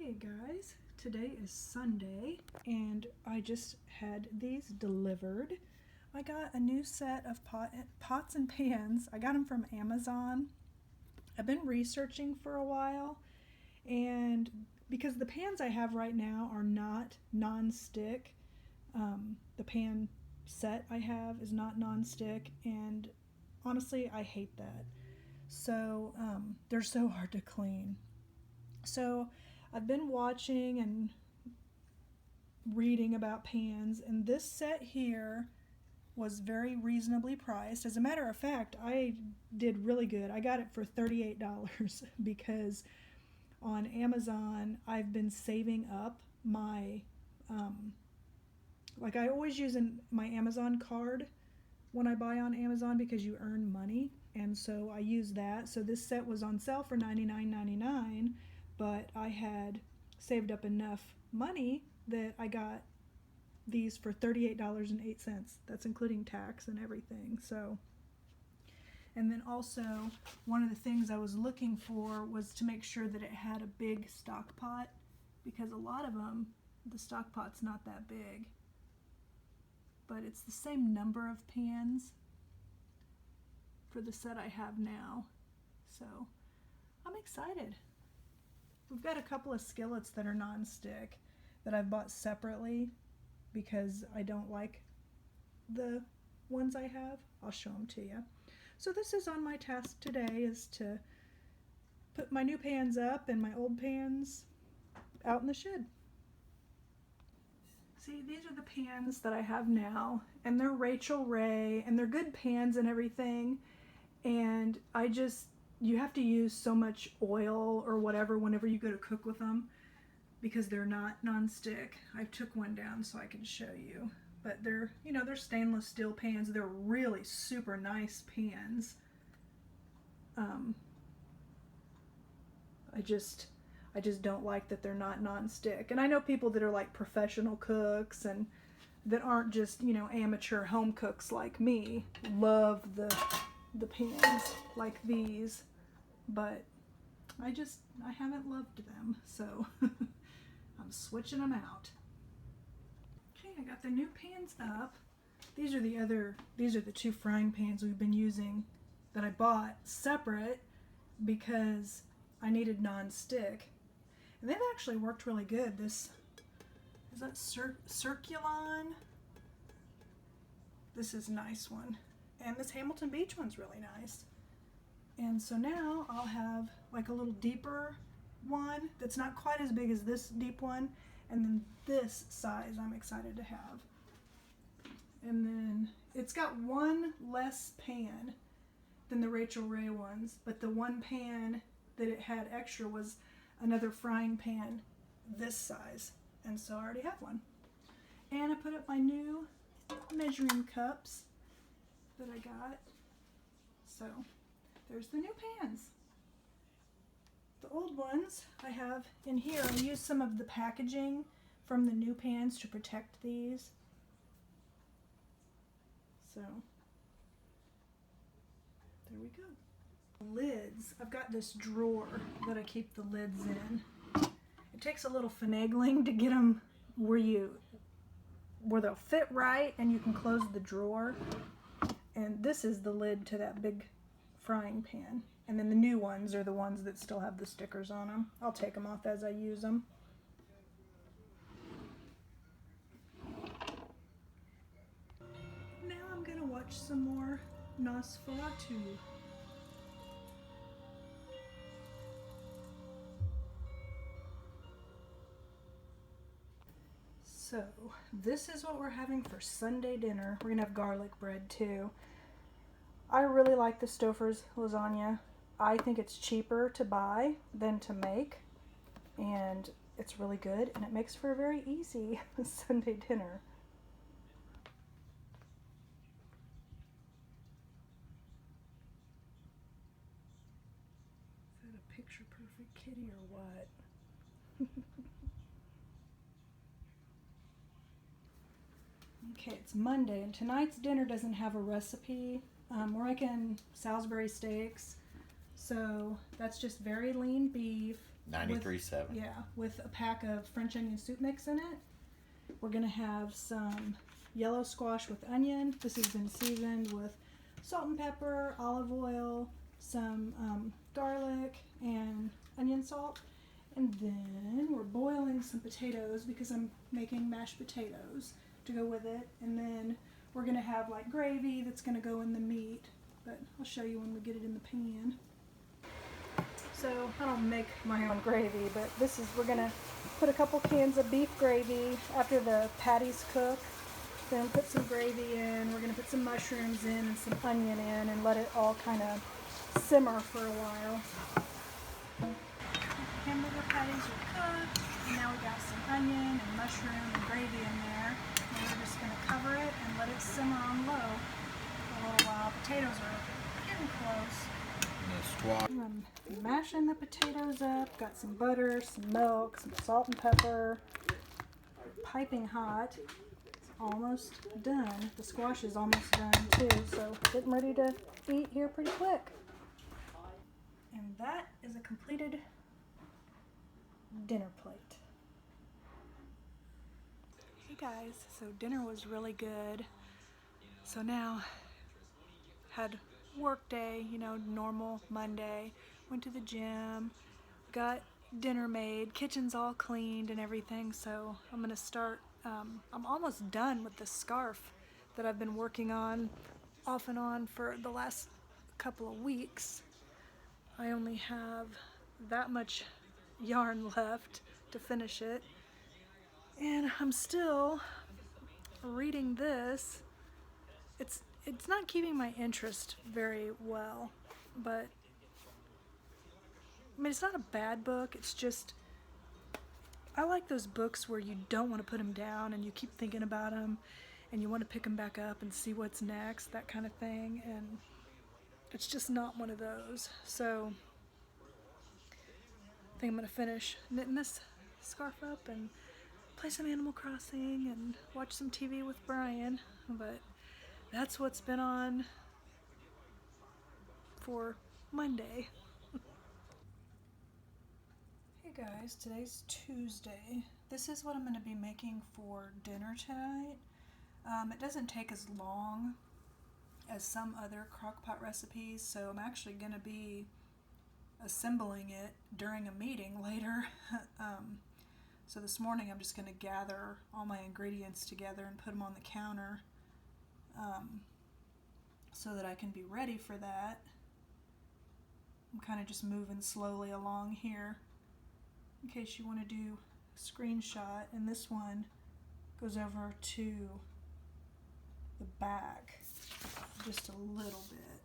Hey guys, today is Sunday and I just had these delivered. I got a new set of pots and pans. I got them from Amazon. I've been researching for a while, and because the pans I have right now are not non-stick, the pan set I have is not non-stick, and honestly I hate that. So they're so hard to clean. So I've been watching and reading about pans, and this set here was very reasonably priced. As a matter of fact, I did really good. I got it for $38 because on Amazon I've been saving up my like I always use my Amazon card when I buy on Amazon because you earn money, and so I use that. So this set was on sale for $99.99, but I had saved up enough money that I got these for $38.08. That's including tax and everything. So, and then also one of the things I was looking for was to make sure that it had a big stock pot, because a lot of them, the stock pot's not that big, but it's the same number of pans for the set I have now. So I'm excited. We've got a couple of skillets that are non-stick that I've bought separately because I don't like the ones I have. I'll show them to you. So this is on my task today, is to put my new pans up and my old pans out in the shed. See, these are the pans that I have now, and they're Rachel Ray, and they're good pans and everything, and you have to use so much oil or whatever whenever you go to cook with them because they're not non-stick. I took one down so I can show you, but they're stainless steel pans. They're really super nice pans. I just don't like that they're not non-stick. And I know people that are like professional cooks and that aren't just, amateur home cooks like me, love the pans like these, but I haven't loved them, so I'm switching them out. Okay, I got the new pans up. These are the two frying pans we've been using that I bought separate because I needed non-stick. And they've actually worked really good. Is that Circulon? This is a nice one. And this Hamilton Beach one's really nice. And so now I'll have like a little deeper one that's not quite as big as this deep one, and then this size I'm excited to have. And then it's got one less pan than the Rachel Ray ones, but the one pan that it had extra was another frying pan this size, and so I already have one. And I put up my new measuring cups that I got. So there's the new pans. The old ones I have in here, I used some of the packaging from the new pans to protect these. So there we go. Lids, I've got this drawer that I keep the lids in. It takes a little finagling to get them where they'll fit right and you can close the drawer. And this is the lid to that big frying pan. And then the new ones are the ones that still have the stickers on them. I'll take them off as I use them. Now I'm gonna watch some more Nosferatu. So this is what we're having for Sunday dinner. We're gonna have garlic bread too. I really like the Stouffer's lasagna. I think it's cheaper to buy than to make, and it's really good, and it makes for a very easy Sunday dinner. Is that a picture perfect kitty or what? Okay, it's Monday, and tonight's dinner doesn't have a recipe. We're making Salisbury steaks, so that's just very lean beef, 93.7. Yeah, with a pack of French onion soup mix in it. We're gonna have some yellow squash with onion. This has been seasoned with salt and pepper, olive oil, some garlic, and onion salt. And then we're boiling some potatoes because I'm making mashed potatoes to go with it. And then we're gonna have like gravy that's gonna go in the meat, but I'll show you when we get it in the pan. So I don't make my own gravy, but we're gonna put a couple cans of beef gravy after the patties cook. Then put some gravy in. We're gonna put some mushrooms in and some onion in and let it all kind of simmer for a while. Hamburger patties are cooked, and now we got some onion and mushroom and gravy in there. And we're just gonna cover it and let it simmer on low for a little while. Potatoes are getting close. I'm mashing the potatoes up. Got some butter, some milk, some salt and pepper. Piping hot. It's almost done. The squash is almost done too, so getting ready to eat here pretty quick. And that is a completed dinner plate. Hey guys, so dinner was really good. So now had work day, normal Monday. Went to the gym, got dinner made, kitchen's all cleaned and everything. So I'm gonna start. I'm almost done with the scarf that I've been working on off and on for the last couple of weeks. I only have that much yarn left to finish it, and I'm still reading this. It's not keeping my interest very well, but I mean, it's not a bad book. It's just, I like those books where you don't want to put them down and you keep thinking about them and you want to pick them back up and see what's next, that kind of thing. And it's just not one of those. So I think I'm going to finish knitting this scarf up and play some Animal Crossing and watch some TV with Brian. But that's what's been on for Monday. Hey guys, today's Tuesday. This is what I'm going to be making for dinner tonight. It doesn't take as long as some other crockpot recipes, so I'm actually going to be assembling it during a meeting later. So this morning I'm just going to gather all my ingredients together and put them on the counter so that I can be ready for that. I'm kind of just moving slowly along here in case you want to do a screenshot, and this one goes over to the back just a little bit.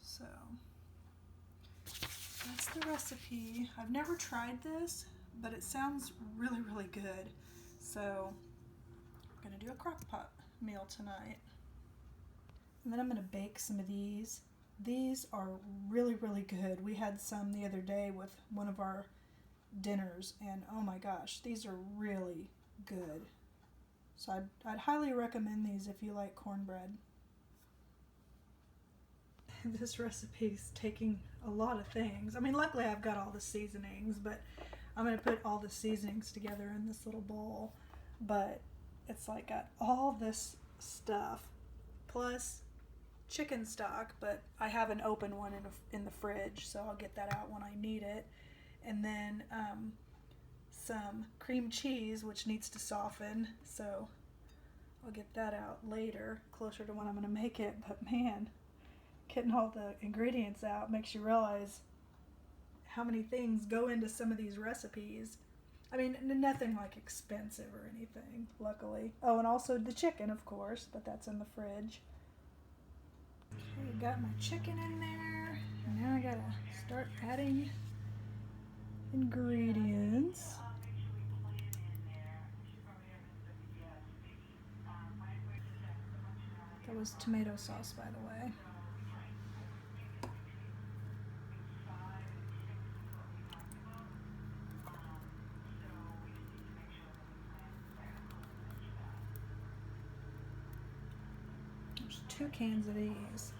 So that's the recipe. I've never tried this, but it sounds really, really good. So I'm gonna do a crock pot meal tonight. And then I'm gonna bake some of these. These are really, really good. We had some the other day with one of our dinners, and oh my gosh, these are really good. So I'd highly recommend these if you like cornbread. This recipe's taking a lot of things. I mean, luckily I've got all the seasonings, but I'm going to put all the seasonings together in this little bowl. But it's like got all this stuff, plus chicken stock, but I have an open one in the fridge, so I'll get that out when I need it. And then some cream cheese, which needs to soften, so I'll get that out later, closer to when I'm going to make it. But man, getting all the ingredients out makes you realize how many things go into some of these recipes. I mean, nothing like expensive or anything, luckily. Oh, and also the chicken, of course, but that's in the fridge. Okay, got my chicken in there. And now I gotta start adding ingredients. That was tomato sauce, by the way. There's 2 cans of these.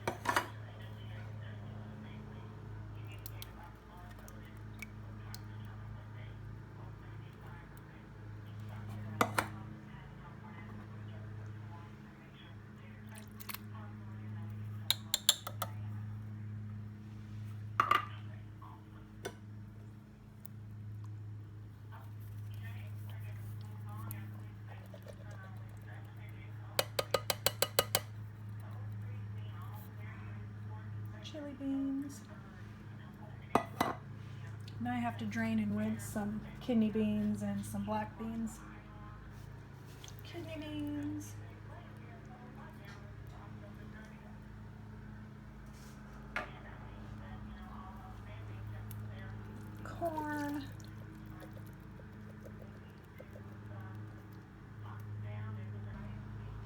chili beans. Now I have to drain and rinse some kidney beans and some black beans. Kidney beans. Corn.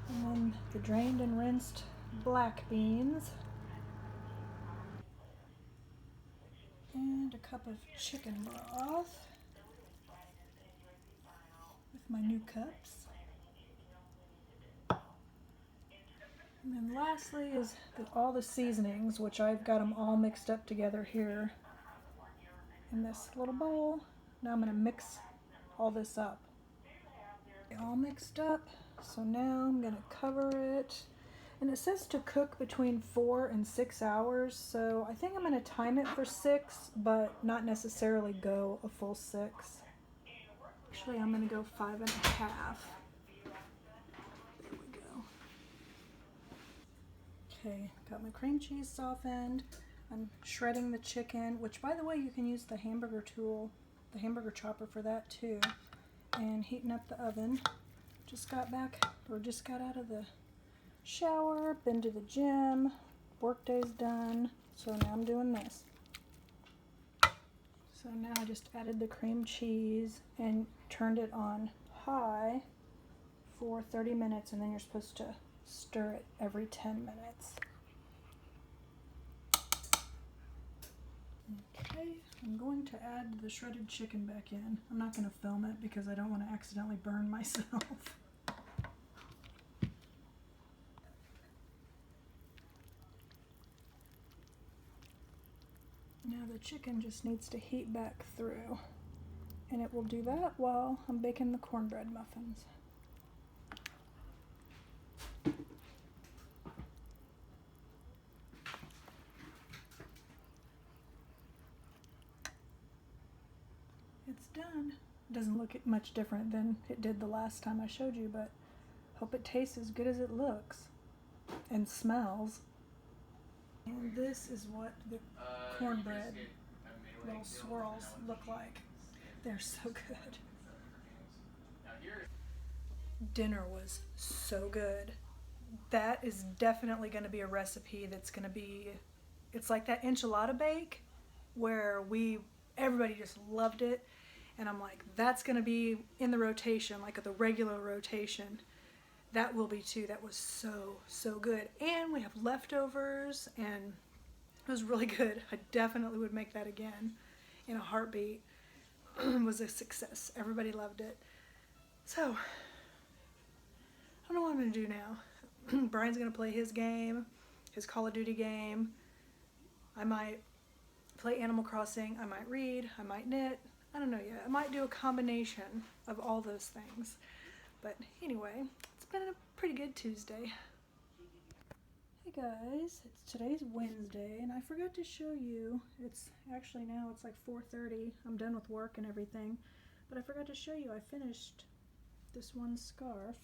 And then the drained and rinsed black beans. And a cup of chicken broth with my new cups. And then lastly is all the seasonings, which I've got them all mixed up together here in this little bowl. Now I'm going to mix all this up. All mixed up, so now I'm going to cover it. And it says to cook between 4 and 6 hours, so I think I'm going to time it for 6, but not necessarily go a full 6. Actually, I'm going to go 5.5. There we go. Okay, got my cream cheese softened. I'm shredding the chicken, which by the way, you can use the hamburger tool, the hamburger chopper for that too. And heating up the oven. Just got out of the shower, been to the gym, work day's done, so now I'm doing this. So now I just added the cream cheese and turned it on high for 30 minutes, and then you're supposed to stir it every 10 minutes. Okay, I'm going to add the shredded chicken back in. I'm not going to film it because I don't want to accidentally burn myself. Now the chicken just needs to heat back through, and it will do that while I'm baking the cornbread muffins. It's done. It doesn't look much different than it did the last time I showed you, but hope it tastes as good as it looks and smells. And this is what the cornbread little swirls look like. They're so good. Dinner was so good. That is definitely going to be a recipe that's going to be, it's like that enchilada bake where everybody just loved it. And I'm like, that's going to be in the rotation, like the regular rotation. That will be too. That was so good. And we have leftovers, and it was really good. I definitely would make that again in a heartbeat. It was a success. Everybody loved it. So, I don't know what I'm going to do now. Brian's going to play his game, his Call of Duty game. I might play Animal Crossing. I might read. I might knit. I don't know yet. I might do a combination of all those things. But anyway, it's been a pretty good Tuesday. Hey guys, today's Wednesday, and I forgot to show you, it's actually now it's like 4:30, I'm done with work and everything, but I forgot to show you I finished this one scarf.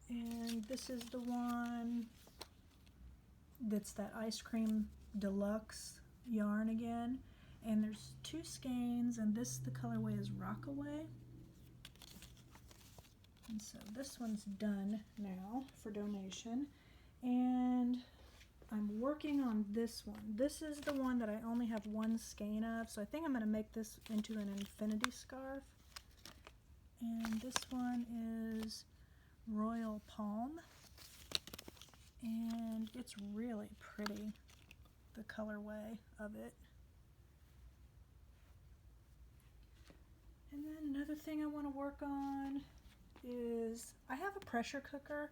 And this is the one that's that ice cream deluxe yarn again, and there's 2 skeins, and the colorway is Rockaway. And so this one's done now for donation, and I'm working on this one. This is the one that I only have 1 skein of, so I think I'm going to make this into an infinity scarf. And this one is Royal Palm, and it's really pretty, the colorway of it. And then another thing I want to work on is I have a pressure cooker,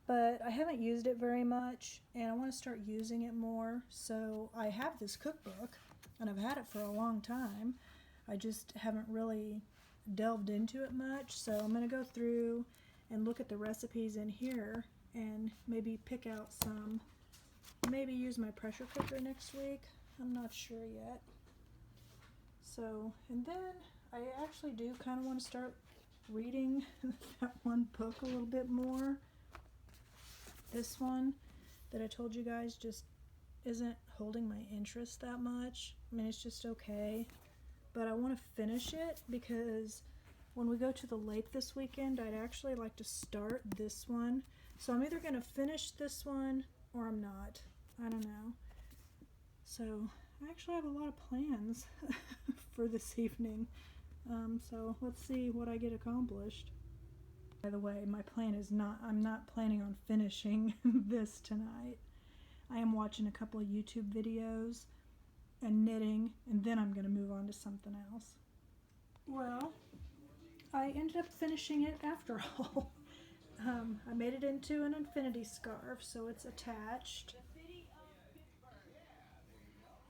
but I haven't used it very much, and I want to start using it more. So I have this cookbook, and I've had it for a long time. I just haven't really delved into it much, so I'm going to go through and look at the recipes in here and maybe pick out some, maybe use my pressure cooker next week. I'm not sure yet. So, and then I actually do kind of want to start reading that one book a little bit more. This one, that I told you guys just isn't holding my interest that much. I mean, it's just okay, but I want to finish it because when we go to the lake this weekend, I'd actually like to start this one. So I'm either going to finish this one or I'm not. I don't know. So I actually have a lot of plans for this evening. So let's see what I get accomplished. By the way, my plan is I'm not planning on finishing this tonight. I am watching a couple of YouTube videos and knitting, and then I'm going to move on to something else. Well, I ended up finishing it after all. I made it into an infinity scarf, so it's attached.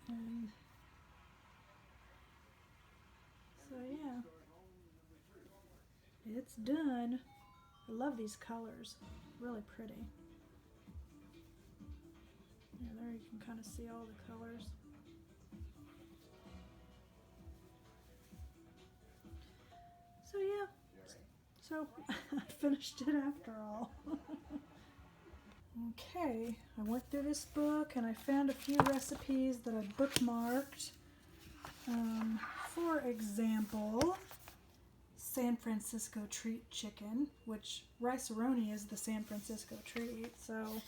And so yeah, it's done. I love these colors, really pretty. Yeah, there you can kind of see all the colors. So yeah, so I finished it after all. Okay, I went through this book and I found a few recipes that I bookmarked. For example, San Francisco treat chicken, which rice-a-roni is the San Francisco treat, so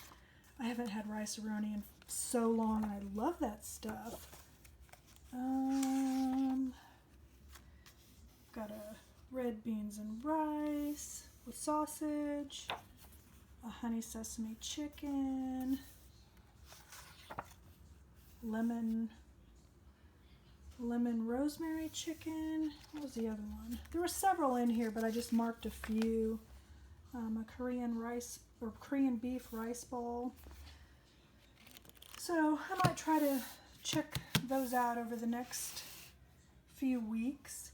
I haven't had rice-a-roni in so long and I love that stuff. Got a red beans and rice with sausage, a honey sesame chicken, lemon rosemary chicken. What was the other one? There were several in here, but I just marked a few. A Korean beef rice bowl. So I might try to check those out over the next few weeks.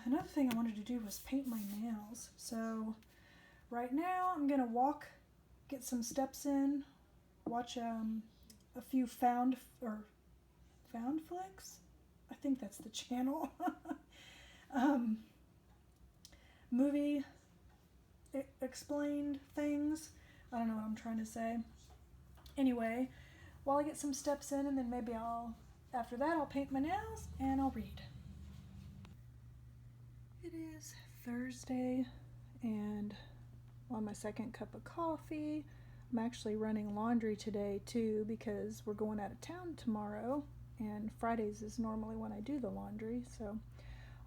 Another thing I wanted to do was paint my nails. So right now I'm gonna get some steps in, watch a few found flicks. I think that's the channel. Movie explained things. I don't know what I'm trying to say. Anyway, while I get some steps in, and then maybe after that I'll paint my nails and I'll read. It is Thursday and on my second cup of coffee. I'm actually running laundry today too because we're going out of town tomorrow, and Fridays is normally when I do the laundry. So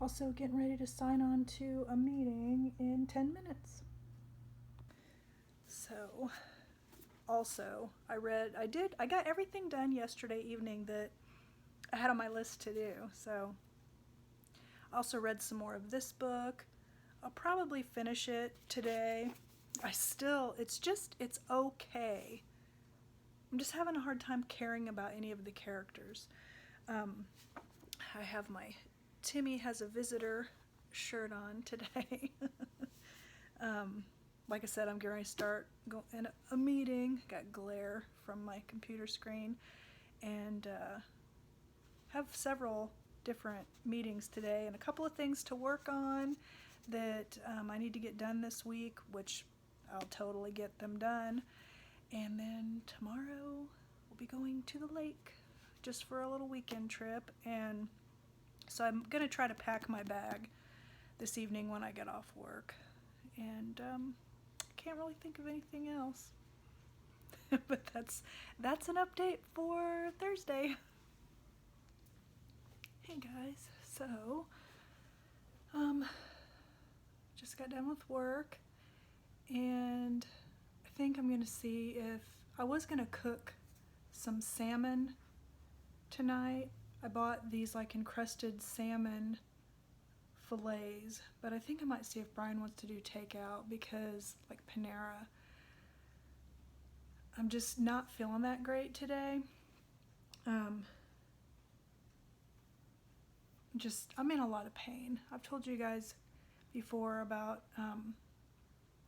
also getting ready to sign on to a meeting in 10 minutes. So also I got everything done yesterday evening that I had on my list to do. So I also read some more of this book. I'll probably finish it today. It's okay. I'm just having a hard time caring about any of the characters. I have my Timmy has a visitor shirt on today. Like I said, I'm going to start in a meeting. Got glare from my computer screen, and have several different meetings today and a couple of things to work on that I need to get done this week, which I'll totally get them done. And then tomorrow we'll be going to the lake just for a little weekend trip, and so I'm going to try to pack my bag this evening when I get off work. And can't really think of anything else. But that's an update for Thursday. Hey guys, so just got done with work, and I think I'm gonna see if I was gonna cook some salmon tonight. I bought these like encrusted salmon fillets, but I think I might see if Brian wants to do takeout because like Panera, I'm just not feeling that great today. I'm in a lot of pain. I've told you guys before about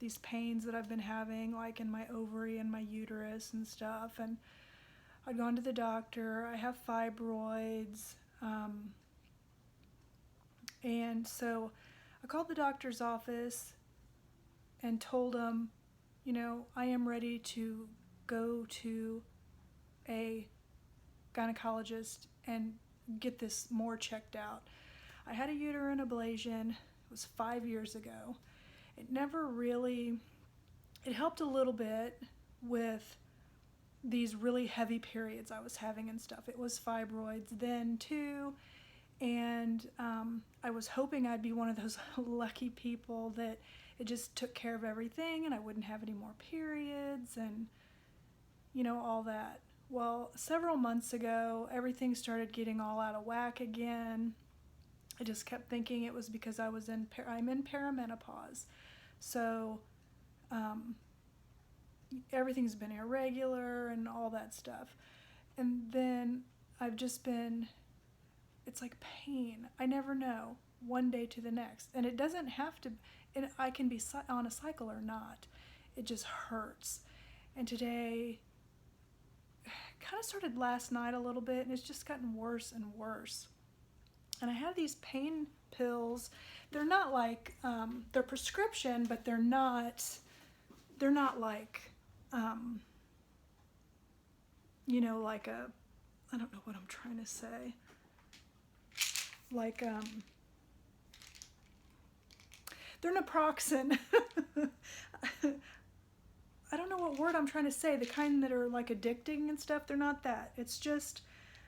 these pains that I've been having, like in my ovary and my uterus and stuff, and I'd gone to the doctor. I have fibroids, and so I called the doctor's office and told them, I am ready to go to a gynecologist and get this more checked out. I had a uterine ablation. It was 5 years ago. It never really, it helped a little bit with these really heavy periods I was having and stuff. It was fibroids then too, and I was hoping I'd be one of those lucky people that it just took care of everything and I wouldn't have any more periods and all that. Well, several months ago, everything started getting all out of whack again. I just kept thinking it was because I'm in perimenopause. So everything's been irregular and all that stuff. And then it's like pain. I never know, one day to the next. And it doesn't have to, and I can be on a cycle or not. It just hurts. And today, kind of started last night a little bit, and it's just gotten worse and worse. And I have these pain pills. They're not like, they're prescription, but they're not like, like I don't know what I'm trying to say. Like, they're naproxen. I don't know what word I'm trying to say. The kind that are like addicting and stuff, they're not that. It's just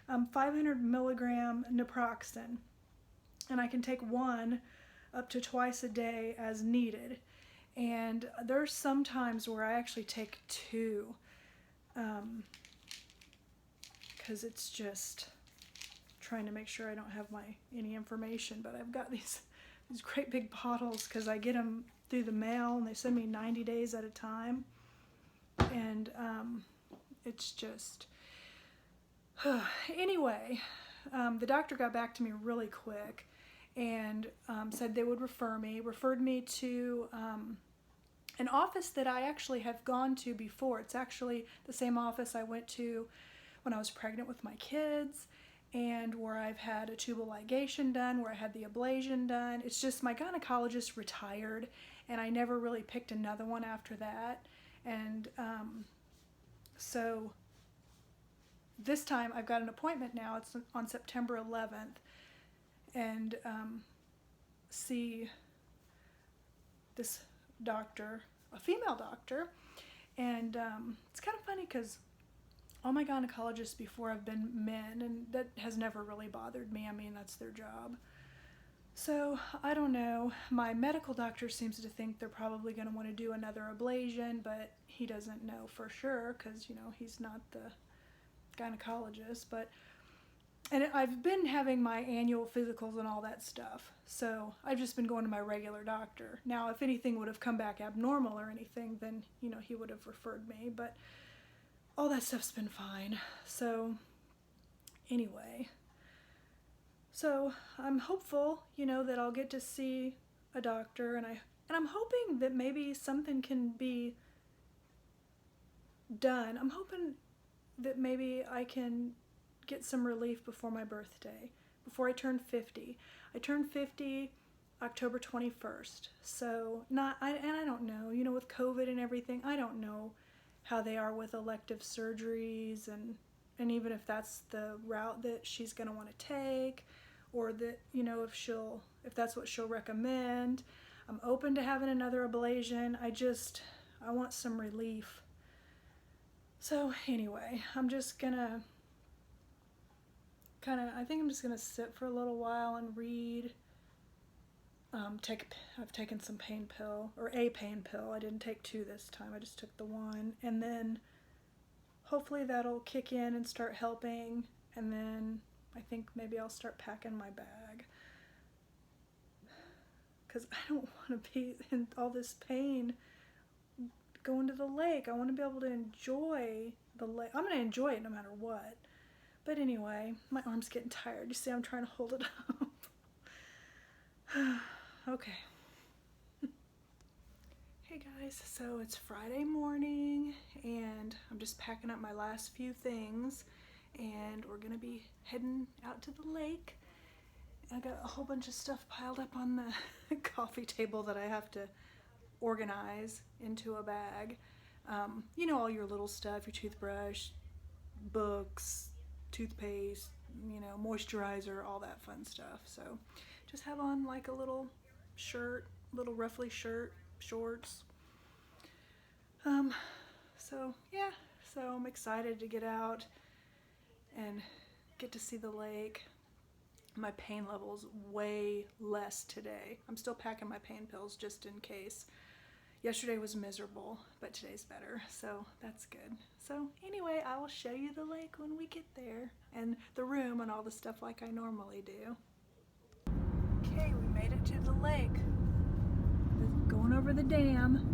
500 milligram naproxen. And I can take one up to twice a day as needed. And there's some times where I actually take two. Because it's just trying to make sure I don't have any information. But I've got these great big bottles because I get them through the mail and they send me 90 days at a time. And it's just, anyway, the doctor got back to me really quick and said they would referred me to an office that I actually have gone to before. It's actually the same office I went to when I was pregnant with my kids, and where I've had a tubal ligation done, where I had the ablation done. It's just my gynecologist retired, and I never really picked another one after that. And so this time I've got an appointment now. It's on September 11th, and see this doctor, a female doctor. And it's kind of funny because all my gynecologists before have been men, and that has never really bothered me. I mean, that's their job. So, I don't know. My medical doctor seems to think they're probably going to want to do another ablation, but he doesn't know for sure because, he's not the gynecologist. And I've been having my annual physicals and all that stuff. So, I've just been going to my regular doctor. Now, if anything would have come back abnormal or anything, then, he would have referred me. But all that stuff's been fine. So, anyway. So I'm hopeful, that I'll get to see a doctor, and I'm hoping that maybe something can be done. I'm hoping that maybe I can get some relief before my birthday, before I turn 50. I turn 50 October 21st. So I don't know, with COVID and everything, I don't know how they are with elective surgeries and even if that's the route that she's going to want to take. Or that, if that's what she'll recommend. I'm open to having another ablation. I want some relief. So anyway, I'm just gonna I think I'm just gonna sit for a little while and read. I've taken some pain pill, or a pain pill. I didn't take two this time. I just took the one. And then hopefully that'll kick in and start helping. And then I think maybe I'll start packing my bag because I don't want to be in all this pain going to the lake. I want to be able to enjoy the lake. I'm going to enjoy it no matter what. But anyway, my arm's getting tired. You see, I'm trying to hold it up. Okay. Hey guys, so it's Friday morning and I'm just packing up my last few things. And we're going to be heading out to the lake. I got a whole bunch of stuff piled up on the coffee table that I have to organize into a bag. You know, all your little stuff, your toothbrush, books, toothpaste, you know, moisturizer, all that fun stuff. So just have on like a little shirt, little ruffly shirt, shorts. So yeah, so I'm excited to get out and get to see the lake. My pain level's way less today. I'm still packing my pain pills just in case. Yesterday was miserable, but today's better, so that's good. So anyway, I will show you the lake when we get there, and the room and all the stuff like I normally do. Okay, we made it to the lake. Going over the dam.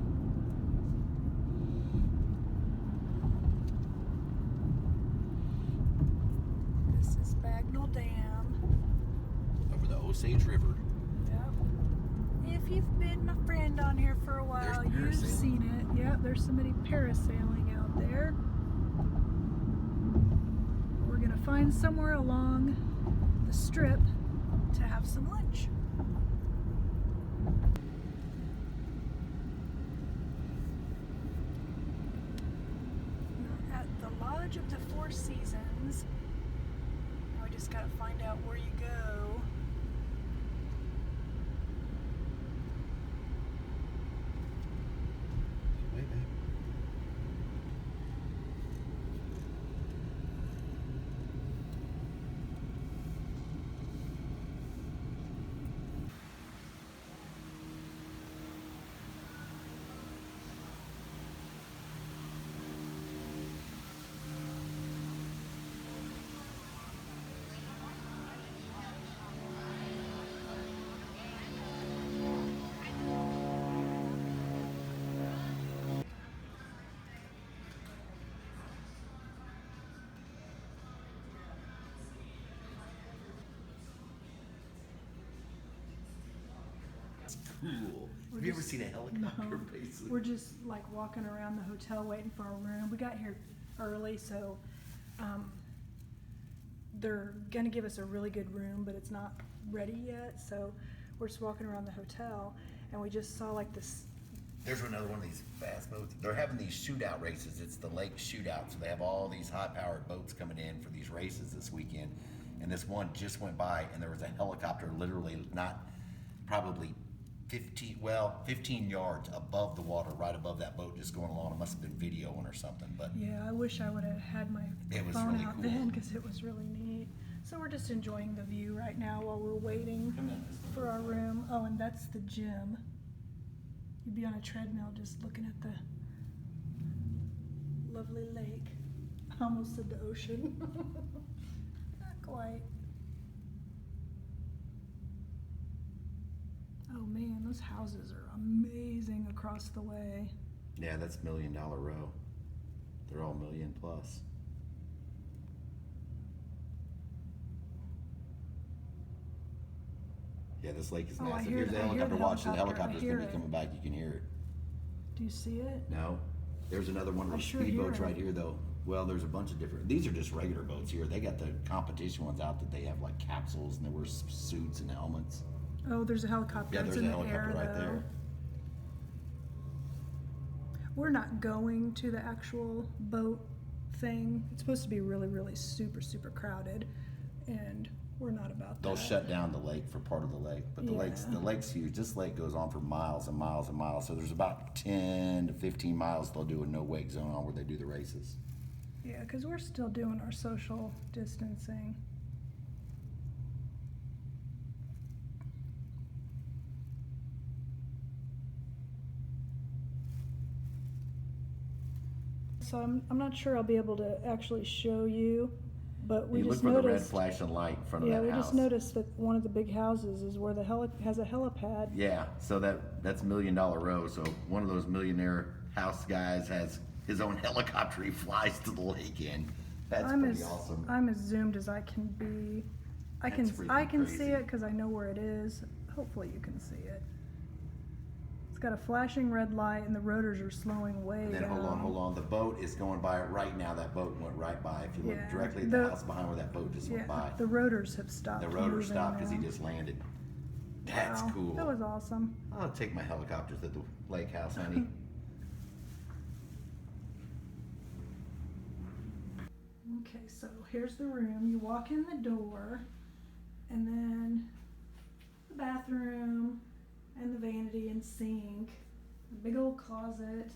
This is Bagnell Dam. Over the Osage River. Yep. If you've been a friend on here for a while, you've seen it. Yep, there's somebody parasailing out there. We're gonna find somewhere along the strip to have some lunch. We're at the Lodge of the Four Seasons. Now we just gotta find out where you go. Cool. Have you ever seen a helicopter basically? We're just like walking around the hotel waiting for our room. We got here early, so they're gonna give us a really good room, but it's not ready yet. So we're just walking around the hotel, and we just saw like this. There's another one of these fast boats. They're having these shootout races. It's the lake shootout, so they have all these high-powered boats coming in for these races this weekend. And this one just went by, and there was a helicopter literally not probably 15 yards above the water, right above that boat, just going along. It must have been videoing or something, but Yeah, I wish I would have had my phone really out cool then, because it was really neat. So we're just enjoying the view right now while we're waiting for our room. Oh, and that's the gym. You'd be on a treadmill just looking at the lovely lake. I almost said the ocean. Not quite. Oh man, those houses are amazing across the way. yeah, that's $1 Million Row. They're all million plus. Yeah, this lake is Oh, I massive. hear Here's the the helicopter watch. The helicopter. I helicopter's hear gonna be it. coming back. You can hear it. Do you see it? No, there's another one of I those sure hear speedboats it. right here, though. Well, there's a bunch of different. These are just regular boats here. They got the competition ones out that they have like capsules and they wear suits and helmets. Oh, there's a helicopter. Yeah, It's there's a in the air, helicopter right though. there. We're not going to the actual boat thing. It's supposed to be really, really super, super crowded, and we're not about They'll that. shut down the lake for part of the lake, but the Yeah. lake's huge. This lake goes on for miles and miles and miles. So there's about 10 to 15 miles they'll do a no wake zone on where they do the races. Yeah, because we're still doing our social distancing. So I'm not sure I'll be able to actually show you, but we You look just for the red noticed. flashing light in front of Yeah, that we house. just noticed that one of the big houses is where the has a helipad. Yeah, so that's $1 Million Row. So one of those millionaire house guys has his own helicopter. He flies to the lake in. That's pretty awesome. I'm as zoomed as I can be. I That's can freaking see crazy. it because I know where it is. Hopefully you can see it. It's got a flashing red light and the rotors are slowing way And then down. hold on. The boat is going by it right now. That boat went right by. If you look Yeah, directly at the house behind where that boat just went by, The rotors have stopped. the rotor moving stopped because he now. just landed. That's Wow, cool. That was awesome. I'll take my helicopters at the lake house, honey. Okay, so here's the room. You walk in the door, and then the bathroom, and the vanity and sink, a big old closet,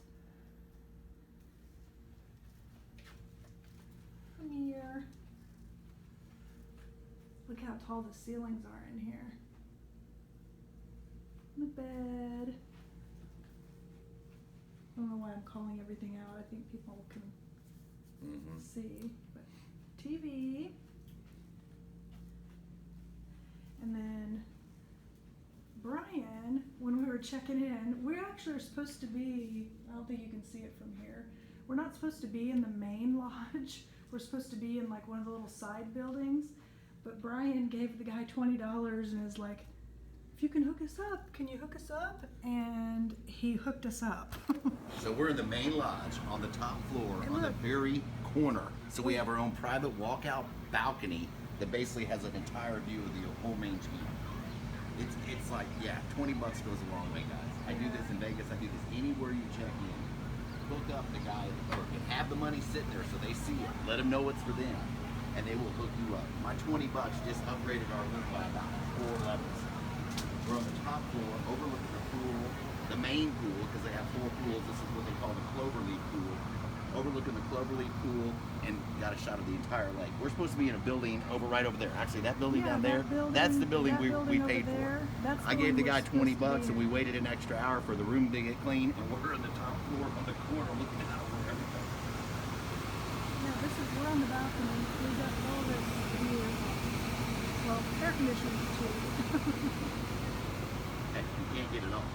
a mirror. Look how tall the ceilings are in here. The bed. I don't know why I'm calling everything out. I think people can see. But TV. And then Brian, when we were checking in, we actually are supposed to be, I don't think you can see it from here. We're not supposed to be in the main lodge. We're supposed to be in like one of the little side buildings. But Brian gave the guy $20 and is like, if you can hook us up, can you hook us up? And he hooked us up. So we're in the main lodge on the top floor Hey, on the look. very corner. So we have our own private walkout balcony that basically has an entire view of the whole main scheme. It's like, yeah, 20 bucks goes a long way, guys. I do this in Vegas. I do this anywhere you check in. Hook up the guy or have the money sitting there so they see it. Let them know it's for them, and they will hook you up. My 20 bucks just upgraded our room by about 4 levels. We're on the top floor, overlooking the pool, the main pool, because they have 4 pools. This is what they call the Cloverleaf pool. Overlooking the Cloverleaf pool, and got a shot of the entire lake. We're supposed to be in a building right over there. Actually, that building down there, that's the building we paid for. I gave the guy 20 bucks, and we waited an extra hour for the room to get clean, and we're in the top floor on the corner looking out over everything. Yeah, we're on the balcony. We got all this view. Well, air conditioning too. Heck, you can't get it all.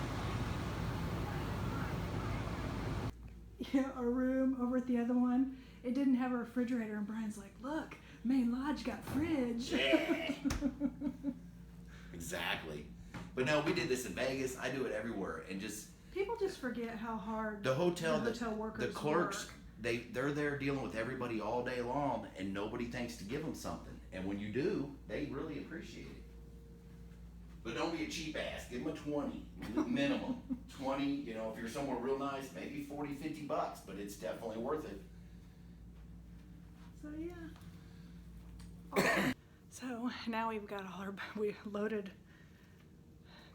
Yeah, our room over at the other one, it didn't have a refrigerator, and Brian's like, look, main lodge got fridge. Yeah. Exactly. But no, we did this in Vegas. I do it everywhere, and just People just forget how hard the hotel workers the clerks work. they're there dealing with everybody all day long, and nobody thinks to give them something. And when you do, they really appreciate it. But don't be a cheap ass. Give them a 20 minimum. 20, you know, if you're somewhere real nice, maybe 40, 50 bucks, but it's definitely worth it. So yeah. So now we've got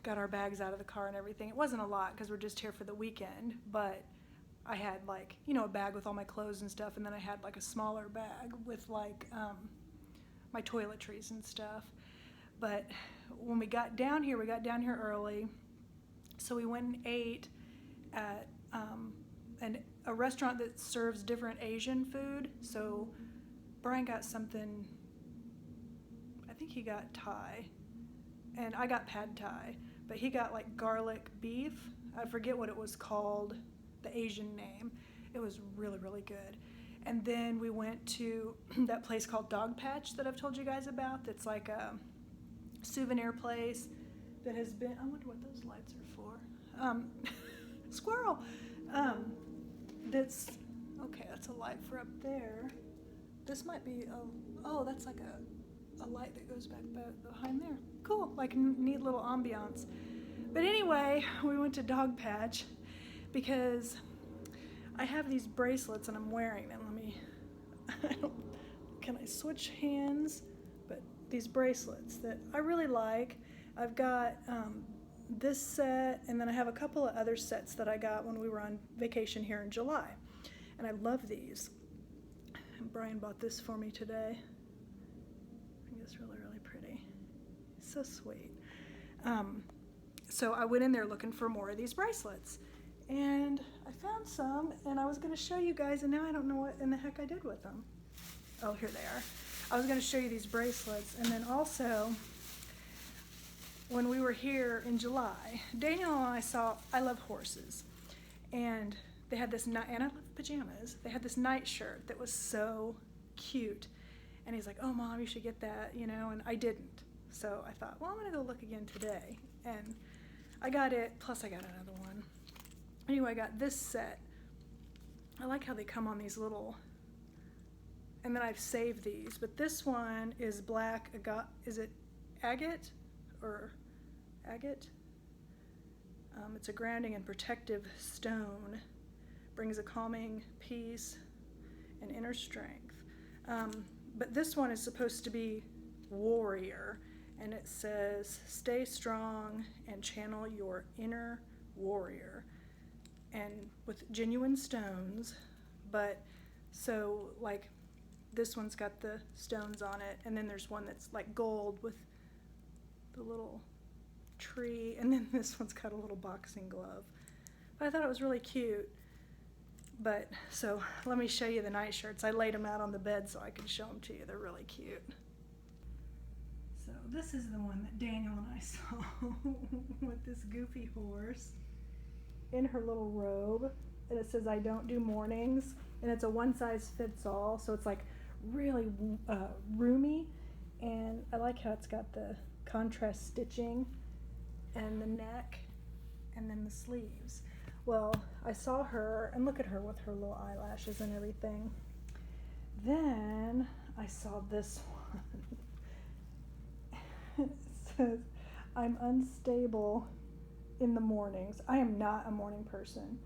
got our bags out of the car and everything. It wasn't a lot because we're just here for the weekend, but I had like, a bag with all my clothes and stuff, and then I had like a smaller bag with like my toiletries and stuff. But when we got down here early, so we went and ate at a restaurant that serves different Asian food. So Brian got something, I think he got Thai, and I got pad Thai, but he got like garlic beef. I forget what it was called, the Asian name. It was really, really good. And then we went to that place called Dog Patch that I've told you guys about. That's like a souvenir place that has been, I wonder what those lights are for. Squirrel. That's a light for up there. This might be that's like a light that goes back behind there. Cool, like neat little ambiance. But anyway, we went to Dog Patch because I have these bracelets and I'm wearing them. Can I switch hands? But these bracelets that I really like. I've got this set, and then I have a couple of other sets that I got when we were on vacation here in July. And I love these. And Brian bought this for me today. I think it's really, really pretty. It's so sweet. So I went in there looking for more of these bracelets. And I found some, and I was going to show you guys, and now I don't know what in the heck I did with them. Oh, here they are. I was going to show you these bracelets, and then also, when we were here in July, Daniel and I love horses, and they had this and I love pajamas. They had this night shirt that was so cute, and he's like, "Oh, Mom, you should get that," and I didn't. So I thought, well, I'm going to go look again today, and I got it. Plus, I got another one. Anyway, I got this set. I like how they come on these little, and then I've saved these, but this one is black, is it agate or agate? It's a grounding and protective stone, brings a calming peace and inner strength. But this one is supposed to be warrior, and it says, stay strong and channel your inner warrior, and with genuine stones. But so like this one's got the stones on it, and then there's one that's like gold with the little tree, and then this one's got a little boxing glove. But I thought it was really cute. But so let me show you the nightshirts. I laid them out on the bed so I could show them to you. They're really cute. So this is the one that Daniel and I saw with this goofy horse in her little robe, and it says, I don't do mornings, and it's a one size fits all, so it's like really roomy, and I like how it's got the contrast stitching and the neck and then the sleeves. Well, I saw her, and look at her with her little eyelashes and everything. Then I saw this one. It says, I'm unstable in the mornings. I am not a morning person.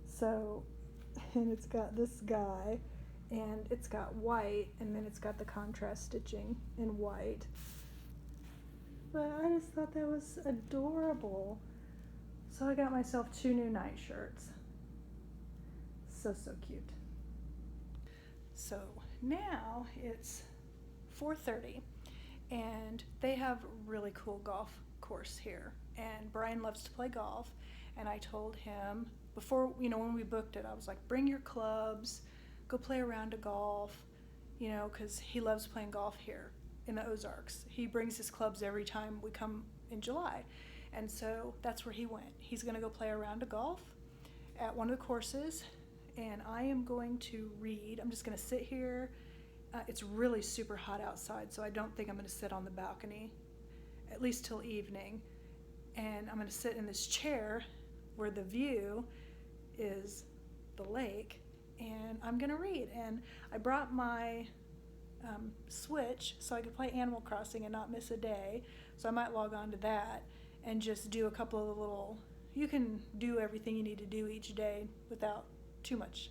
So, and it's got this guy, and it's got white, and then it's got the contrast stitching in white. But I just thought that was adorable. So I got myself 2 new nightshirts. So cute. So now it's 4:30, and they have a really cool golf course here. And Brian loves to play golf, and I told him before, when we booked it, I was like, bring your clubs, go play a round of golf, because he loves playing golf here in the Ozarks. He brings his clubs every time we come in July. And so that's where he went. He's going to go play a round of golf at one of the courses, and I am going to read. I'm just going to sit here. It's really super hot outside, so I don't think I'm going to sit on the balcony, at least till evening. And I'm going to sit in this chair where the view is the lake, and I'm going to read. And I brought my Switch so I could play Animal Crossing and not miss a day, so I might log on to that and just do a couple of little, you can do everything you need to do each day without too much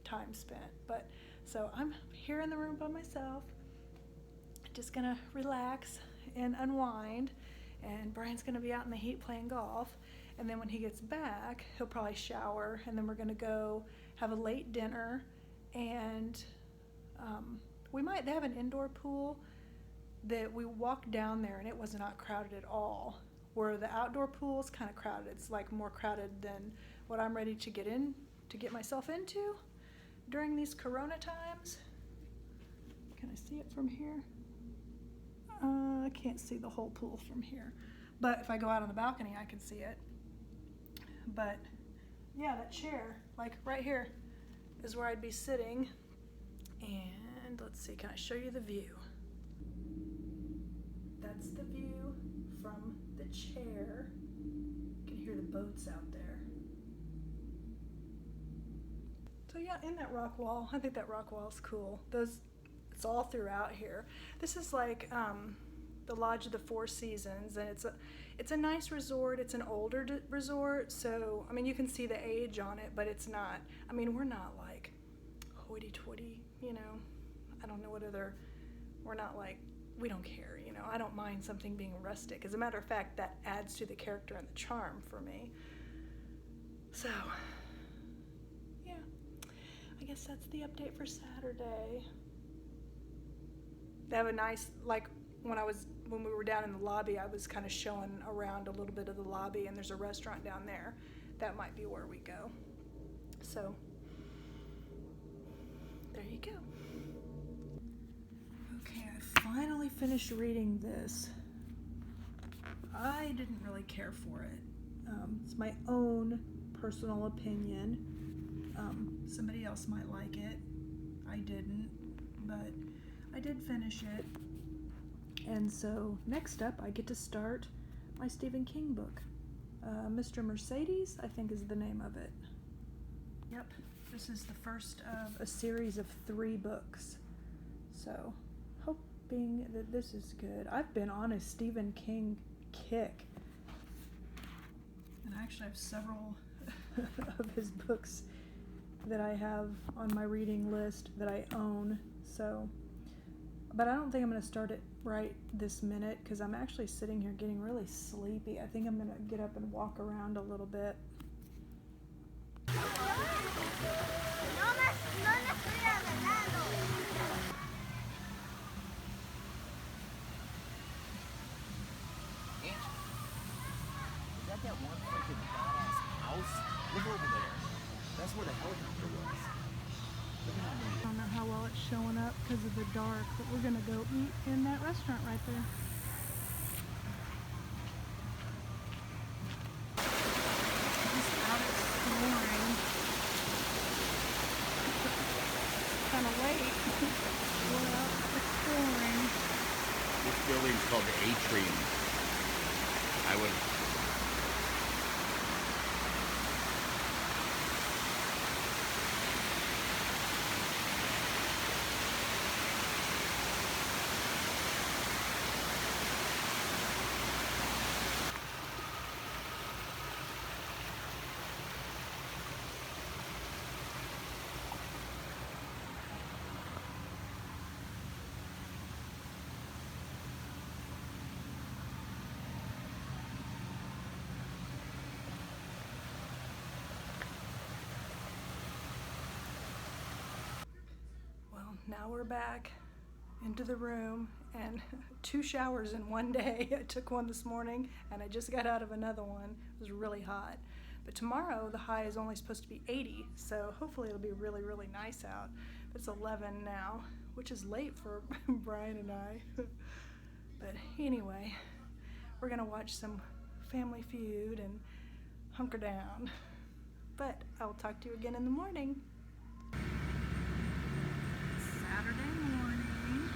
time spent. But so I'm here in the room by myself, just gonna relax and unwind, and Brian's gonna be out in the heat playing golf, and then when he gets back he'll probably shower, and then we're gonna go have a late dinner, and they have an indoor pool that we walked down there, and it was not crowded at all. Where the outdoor pool is kind of crowded. It's like more crowded than what I'm ready to get myself into during these Corona times. Can I see it from here? I can't see the whole pool from here, but if I go out on the balcony, I can see it. But yeah, that chair, like right here, is where I'd be sitting. And let's see, can I show you the view? That's the view from the chair. You can hear the boats out there. So yeah, in that rock wall, I think that rock wall is cool. It's all throughout here. This is like the Lodge of the Four Seasons, and it's a nice resort. It's an older resort, so you can see the age on it, but it's not. We're not like hoity-toity, I don't know what other. We're not like, we don't care, I don't mind something being rustic. As a matter of fact, that adds to the character and the charm for me. So, yeah, I guess that's the update for Saturday. They have a nice, like, when we were down in the lobby, I was kind of showing around a little bit of the lobby, and there's a restaurant down there. That might be where we go. So, there you go. Okay, I finally finished reading this. I didn't really care for it. It's my own personal opinion. Somebody else might like it. I didn't, but I did finish it. And so next up, I get to start my Stephen King book. Mr. Mercedes, I think is the name of it. Yep, this is the first of a series of 3 books. So, hoping that this is good. I've been on a Stephen King kick. And I actually have several of his books that I have on my reading list that I own. So, but I don't think I'm going to start it right this minute because I'm actually sitting here getting really sleepy. I think I'm going to get up and walk around a little bit. Is that one freaking badass house? Look over there. That's where the helicopter was. Look at how many. I don't know how well it's showing up because of the dark, but we're going to go eat in that restaurant right there. Just out exploring. Kind of late. We're out exploring. This building's called the Atrium. I would. Now we're back into the room, and 2 showers in one day. I took one this morning and I just got out of another one. It was really hot. But tomorrow the high is only supposed to be 80, so hopefully it'll be really, really nice out. It's 11 now, which is late for Brian and I. But anyway, we're gonna watch some Family Feud and hunker down. But I will talk to you again in the morning. Saturday morning.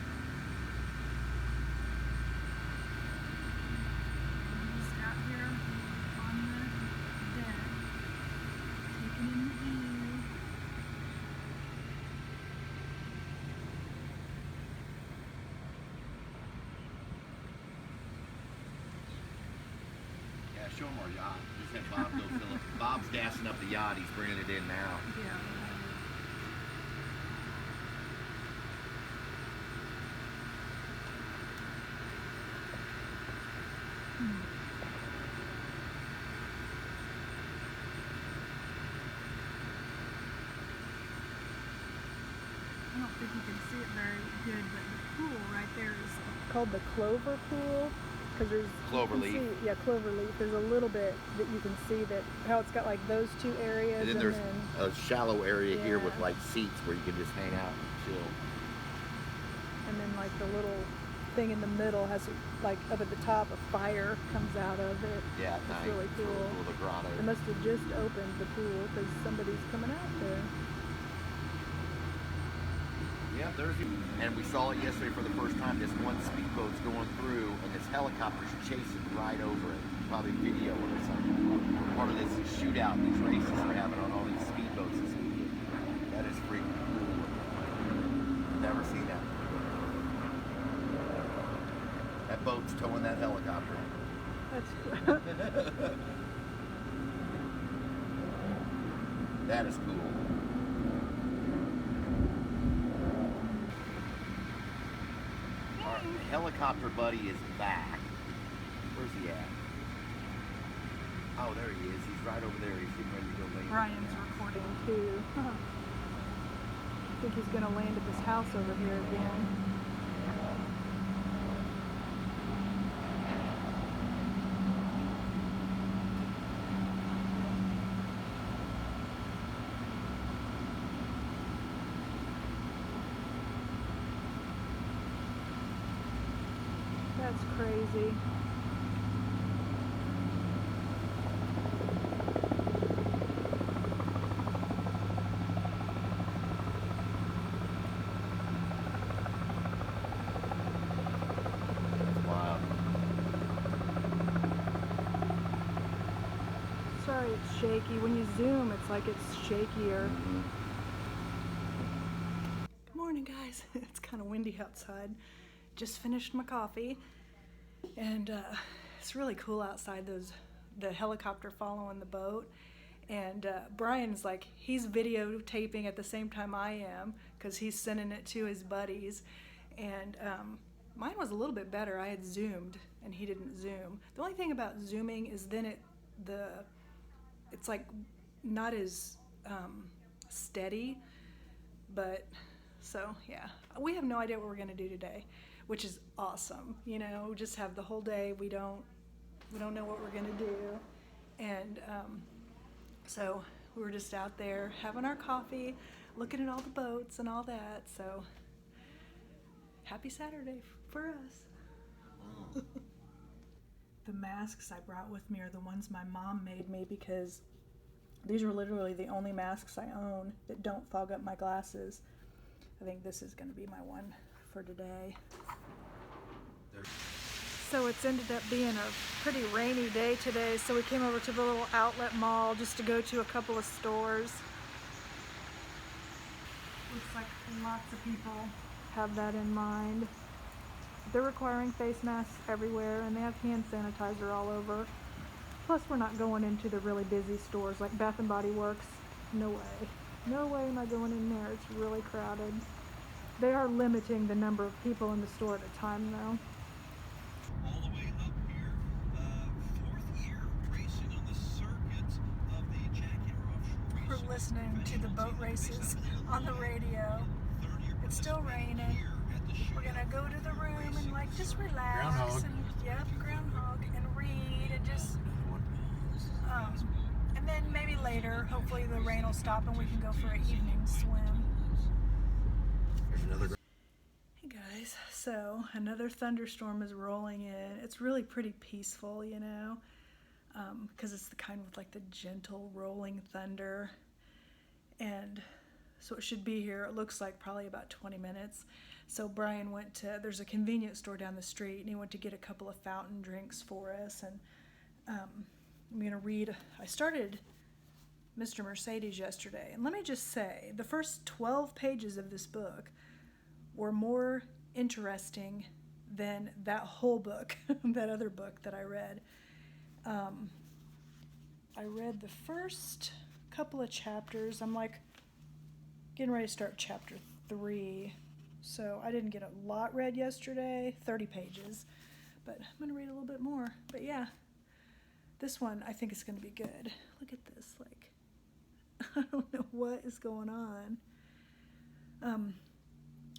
Just out here on the deck, taking in the view. Yeah, show him our yacht. Just have Bob go fill it. Bob's gassing up the yacht. He's bringing it in now. Yeah. I don't think you can see it very good, but the pool right there is called the Clover Pool because there's Cloverleaf. Yeah, Cloverleaf. There's a little bit that you can see that how it's got like those 2 areas, And then there's a shallow area here with like seats where you can just hang out and chill. And then like the little thing in the middle has like up at the top a fire comes out of it. Yeah, it's nice. really cool. Really cool, the grotto. They must have just opened the pool because somebody's coming out there. Yeah, and we saw it yesterday for the first time. This one speedboat's going through, and this helicopter's chasing right over it. Probably video or something. Part of this shootout these races are having on all these speedboats this weekend. That is freaking cool. Never seen that. That boat's towing that helicopter. That's That is cool. Our helicopter buddy is back. Where's he at? Oh, there he is. He's right over there. He's getting ready to go land. Brian's recording too. I think he's gonna land at this house over here again. That's crazy. That's wild. Sorry, it's shaky. When you zoom, it's like it's shakier. Mm-hmm. Good morning, guys. It's kind of windy outside. Just finished my coffee, and it's really cool outside. The helicopter following the boat, And Brian's like, he's videotaping at the same time I am because he's sending it to his buddies. And mine was a little bit better. I had zoomed and he didn't zoom. The only thing about zooming is then it's like not as steady. But so yeah, we have no idea what we're gonna do today, which is awesome. You know, just have the whole day. We don't know what we're gonna do, and so we were just out there having our coffee, looking at all the boats and all that. So happy Saturday for us. The masks I brought with me are the ones my mom made me because these are literally the only masks I own that don't fog up my glasses. I think this is going to be my one for today. So it's ended up being a pretty rainy day today, so we came over to the little outlet mall just to go to a couple of stores. Looks like lots of people have that in mind. They're requiring face masks everywhere, and they have hand sanitizer all over. Plus, we're not going into the really busy stores like Bath and Body Works. No way. No way am I going in there. It's really crowded. They are limiting the number of people in the store at a time, though. All the way up here, fourth year racing on the circuit of the Jackhammer Offshore Racing. We're listening to the boat races on the radio. It's still raining. We're gonna go to the room and like just relax. Groundhog. And groundhog, and read and just and then maybe later, hopefully the rain will stop and we can go for an evening swim. There's another. Hey guys, so another thunderstorm is rolling in. It's really pretty peaceful, you know, because it's the kind with like the gentle rolling thunder. And so it should be here, it looks like probably about 20 minutes. So Brian went to, there's a convenience store down the street, and he went to get a couple of fountain drinks for us. And I'm going to read, I started Mr. Mercedes yesterday. And let me just say, the first 12 pages of this book were more interesting than that whole book, that other book that I read. I read the first couple of chapters. I'm like getting ready to start chapter 3. So I didn't get a lot read yesterday, 30 pages, but I'm going to read a little bit more. But yeah, this one I think is going to be good. Look at this, like, I don't know what is going on.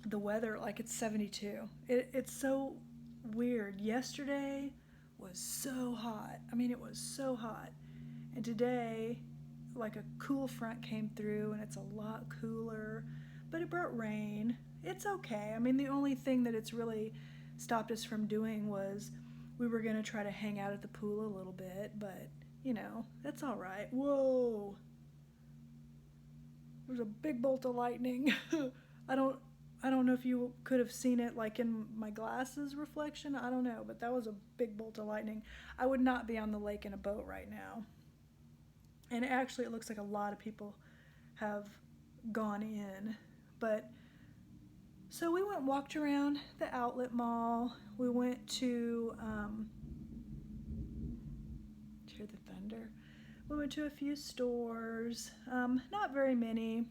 The weather, like it's 72. It's so weird. Yesterday was so hot. I mean, it was so hot. And today, like a cool front came through and it's a lot cooler, but it brought rain. It's okay. I mean, the only thing that it's really stopped us from doing was we were going to try to hang out at the pool a little bit, but, you know, that's all right. Whoa. There's a big bolt of lightning. I don't know if you could have seen it like in my glasses reflection. I don't know, but that was a big bolt of lightning. I would not be on the lake in a boat right now. And actually, it looks like a lot of people have gone in, but so we went and walked around the outlet mall. We went to, did you hear the thunder? We went to a few stores, not very many.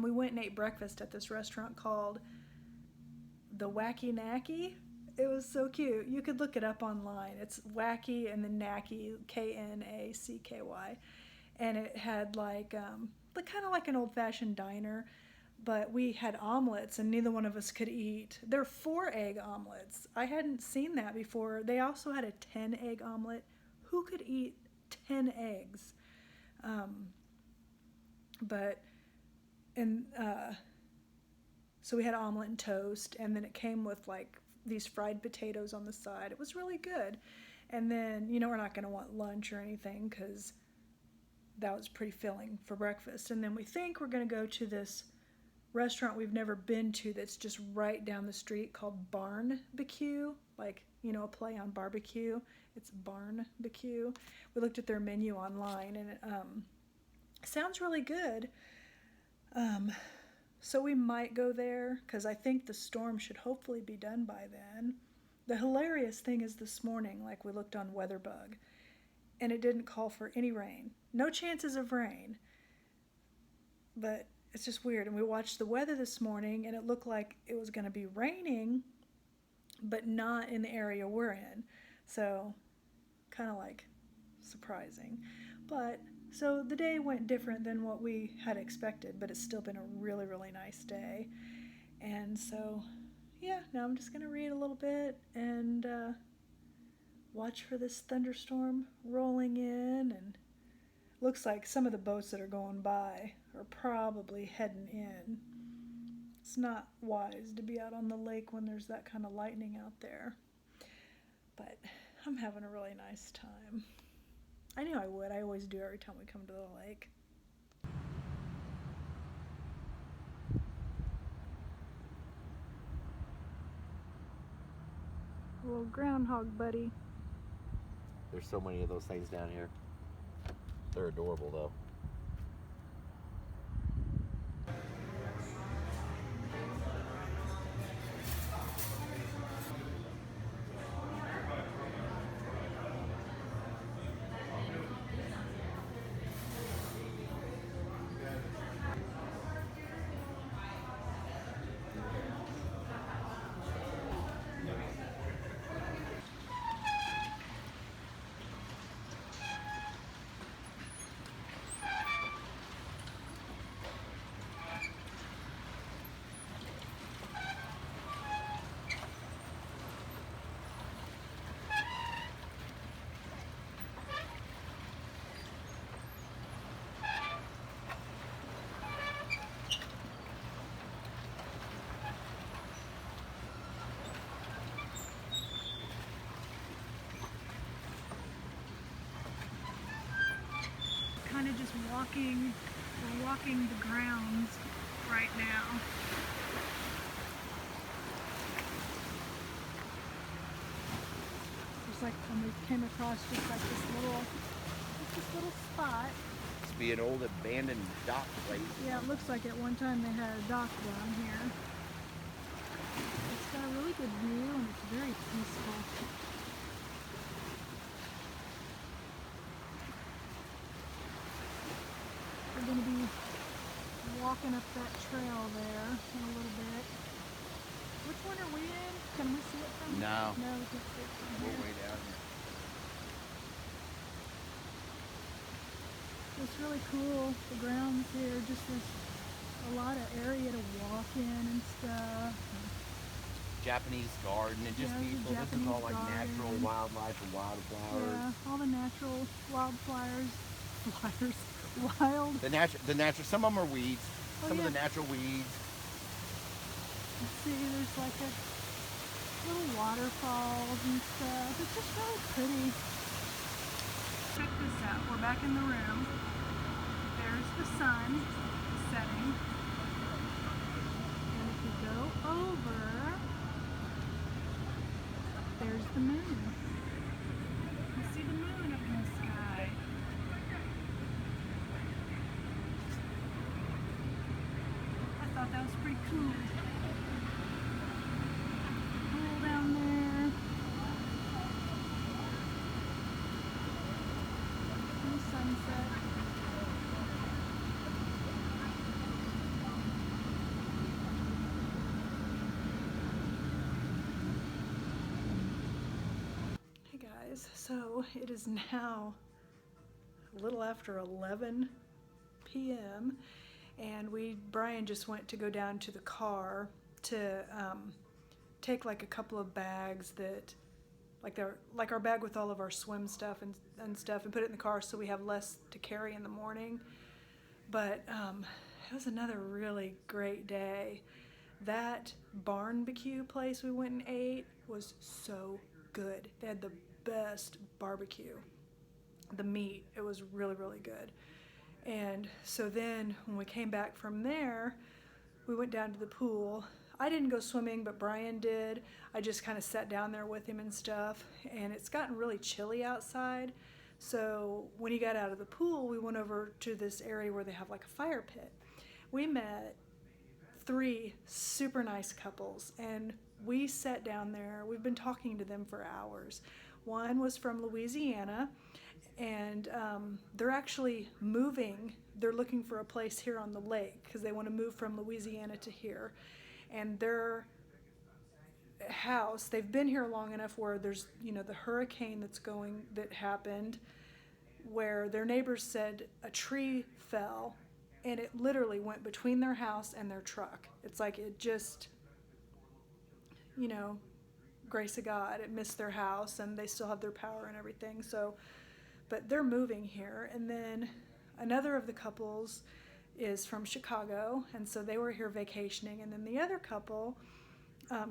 We went and ate breakfast at this restaurant called The Wacky Knacky. It was so cute. You could look it up online. It's Wacky and then Knacky, Knacky. And it had like kind of like an old-fashioned diner. But we had omelets, and neither one of us could eat. They're 4-egg omelets. I hadn't seen that before. They also had a 10-egg omelet. Who could eat 10 eggs? So we had omelet and toast, and then it came with like these fried potatoes on the side. It was really good. And then, you know, we're not going to want lunch or anything because that was pretty filling for breakfast. And then we think we're going to go to this restaurant we've never been to that's just right down the street called Barn-BQ, like, you know, a play on barbecue. It's Barn-BQ. We looked at their menu online, and it sounds really good. So we might go there because I think the storm should hopefully be done by then. The hilarious thing is this morning, like we looked on WeatherBug, and it didn't call for any rain. no chances of rain. But it's just weird. And we watched the weather this morning, and it looked like it was going to be raining, but not in the area we're in. So, kind of like surprising. But so the day went different than what we had expected, but it's still been a really, really nice day. And so, yeah, now I'm just going to read a little bit and watch for this thunderstorm rolling in. And looks like some of the boats that are going by are probably heading in. It's not wise to be out on the lake when there's that kind of lightning out there. But I'm having a really nice time. I knew I would. I always do every time we come to the lake. A little groundhog buddy. There's so many of those things down here. They're adorable though. Kind of just we're walking the grounds right now. Just like when we came across just like this little spot. Must be an old abandoned dock place. Yeah, it looks like at one time they had a dock down here. It's got a really good view and it's very peaceful. We're going to be walking up that trail there in a little bit. Which one are we in? Can we see it from here? No. No, we can see it from We're here. way down here. It's really cool. The grounds here, just there's a lot of area to walk in and stuff. Japanese garden and just Yeah, there's a people. This is Japanese all like natural garden. wildlife and wildflowers. Yeah, all the natural wildflowers. Wild. The natural. Some of them are weeds. Oh, Some yeah. of the natural weeds. You see, there's like a little waterfalls and stuff. It's just really pretty. Check this out. We're back in the room. There's the sun setting. And if you go over, there's the moon. You see the moon up in the sky. I thought that was pretty cool. Pool down there. And the sunset. Hey guys, so it is now a little after 11 p.m. and Brian just went to go down to the car to take like a couple of bags that like our bag with all of our swim stuff and stuff and put it in the car so we have less to carry in the morning. But it was another really great day. That barbecue place we went and ate was so good. They had the best barbecue. The meat, it was really, really good. And so then when we came back from there, we went down to the pool. I didn't go swimming, but Brian did. I just kind of sat down there with him and stuff. And it's gotten really chilly outside. So when he got out of the pool, we went over to this area where they have like a fire pit. We met 3 super nice couples and we sat down there. We've been talking to them for hours. One was from Louisiana, and they're actually moving. They're looking for a place here on the lake because they want to move from Louisiana to here. And their house, they've been here long enough where there's, the hurricane that happened, where their neighbors said a tree fell and it literally went between their house and their truck. It's like it just, grace of God, it missed their house and they still have their power and everything. So, but they're moving here. And then another of the couples is from Chicago, and so they were here vacationing. And then the other couple,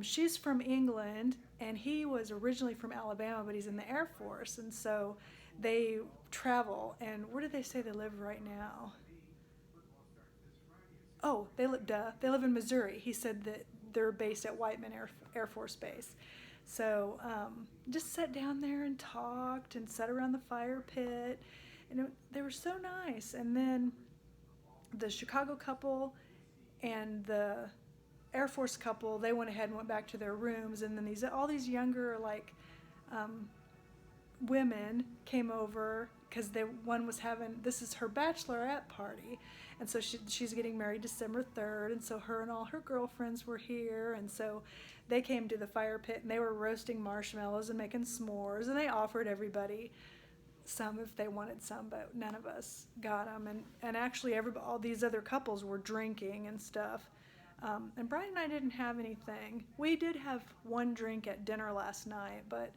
she's from England, and he was originally from Alabama, but he's in the Air Force, and so they travel. And where do they say they live right now? Oh, they live in Missouri. He said that they're based at Whiteman Air Force Base. So just sat down there and talked and sat around the fire pit, and they were so nice. And then the Chicago couple and the Air Force couple, they went ahead and went back to their rooms, and then all these younger women came over because one was this is her bachelorette party, and so she's getting married December 3rd, and so her and all her girlfriends were here, and so they came to the fire pit and they were roasting marshmallows and making s'mores, and they offered everybody some if they wanted some, but none of us got them, and actually all these other couples were drinking and stuff. And Brian and I didn't have anything. We did have one drink at dinner last night, but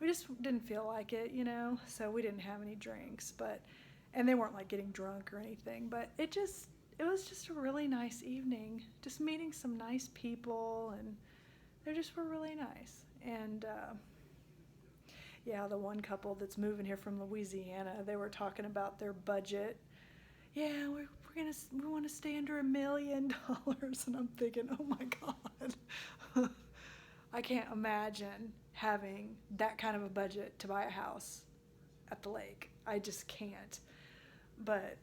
we just didn't feel like it, so we didn't have any drinks. And they weren't like getting drunk or anything, but it was just a really nice evening, just meeting some nice people, and they just were really nice. And the one couple that's moving here from Louisiana, they were talking about their budget. Yeah, we want to stay under $1 million, and I'm thinking, oh my God, I can't imagine having that kind of a budget to buy a house at the lake. I just can't. But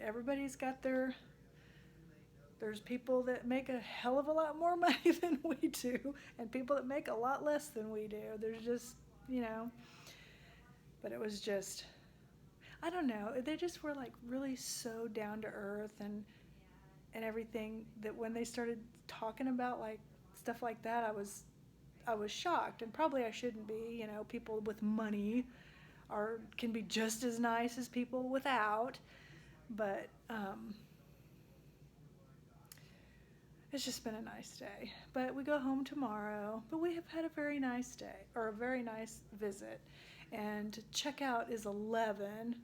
everybody's got there's people that make a hell of a lot more money than we do, and people that make a lot less than we do. There's just, but it was just, I don't know, they just were like really so down to earth and everything, that when they started talking about like stuff like that, I was shocked, and probably I shouldn't be. People with money can be just as nice as people without, but it's just been a nice day. But we go home tomorrow, but we have had a very nice day, or a very nice visit, and checkout is 11.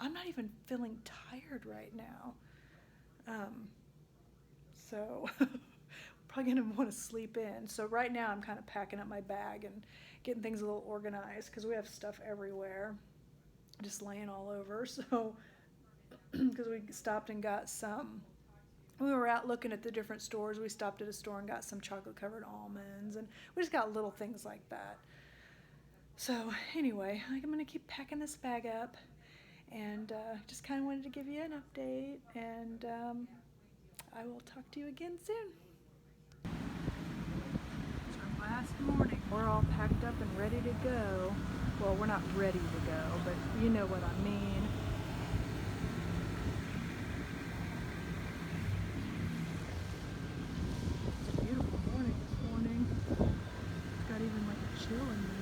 I'm not even feeling tired right now. So probably going to want to sleep in. So right now I'm kind of packing up my bag and getting things a little organized because we have stuff everywhere, just laying all over. So because we stopped and got we were out looking at the different stores. We stopped at a store and got some chocolate covered almonds, and we just got little things like that. So anyway, I'm going to keep packing this bag up, and just kind of wanted to give you an update, and I will talk to you again soon. It's our last morning. We're all packed up and ready to go. Well, we're not ready to go, but you know what I mean. It's a beautiful morning this morning. It's got even like a chill in the air.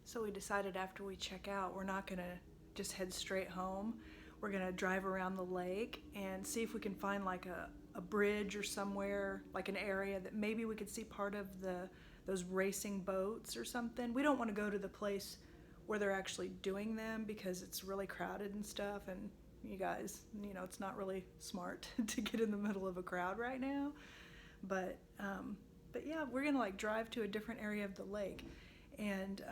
So we decided after we check out, we're not going to just head straight home. We're going to drive around the lake and see if we can find like a bridge or somewhere, like an area that maybe we could see part of those racing boats or something. We don't want to go to the place where they're actually doing them because it's really crowded and stuff, and you guys, it's not really smart to get in the middle of a crowd right now. But yeah, we're going to like drive to a different area of the lake. And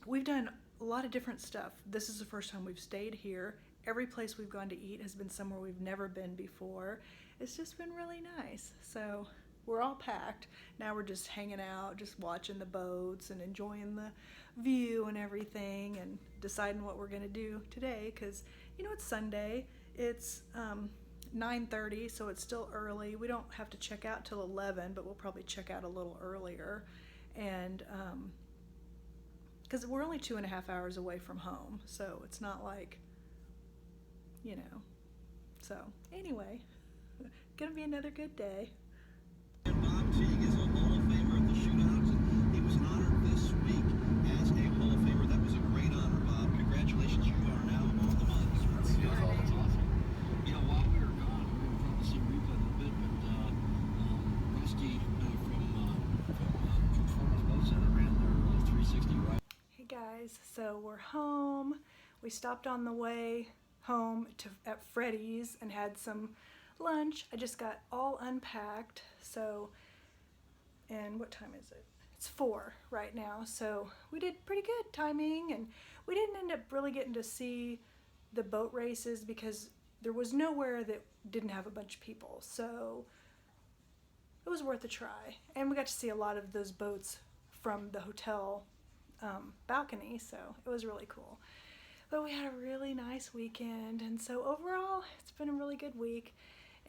we've done a lot of different stuff. This is the first time we've stayed here. Every place we've gone to eat has been somewhere we've never been before. It's just been really nice. So we're all packed. Now we're just hanging out, just watching the boats and enjoying the view and everything, and deciding what we're gonna do today. Cause it's Sunday. It's 9:30, so it's still early. We don't have to check out till 11, but we'll probably check out a little earlier, and because we're only 2.5 hours away from home, so it's not like, So anyway, gonna be another good day. And Bob Teague is a Hall of Famer at the shootouts, and he was honored this week as a Hall of Famer. That was a great honor, Bob. Congratulations, you are now on the month. That's awesome. Yeah, while we were gone, we were probably see replay a little bit, but Rusty from Florida's Boat Center ran their 360 right. Hey guys, so we're home. We stopped on the way home at Freddy's and had some lunch. I just got all unpacked. So, and what time is it? It's 4 right now. So we did pretty good timing, and we didn't end up really getting to see the boat races because there was nowhere that didn't have a bunch of people. So it was worth a try. And we got to see a lot of those boats from the hotel balcony, so it was really cool. But we had a really nice weekend, and so overall it's been a really good week.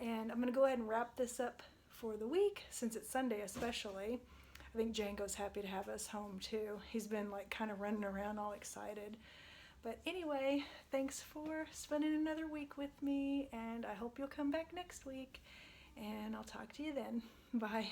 And I'm gonna go ahead and wrap this up for the week, since it's Sunday especially. I think Django's happy to have us home too. He's been like kind of running around all excited. But anyway, thanks for spending another week with me, and I hope you'll come back next week, and I'll talk to you then. Bye.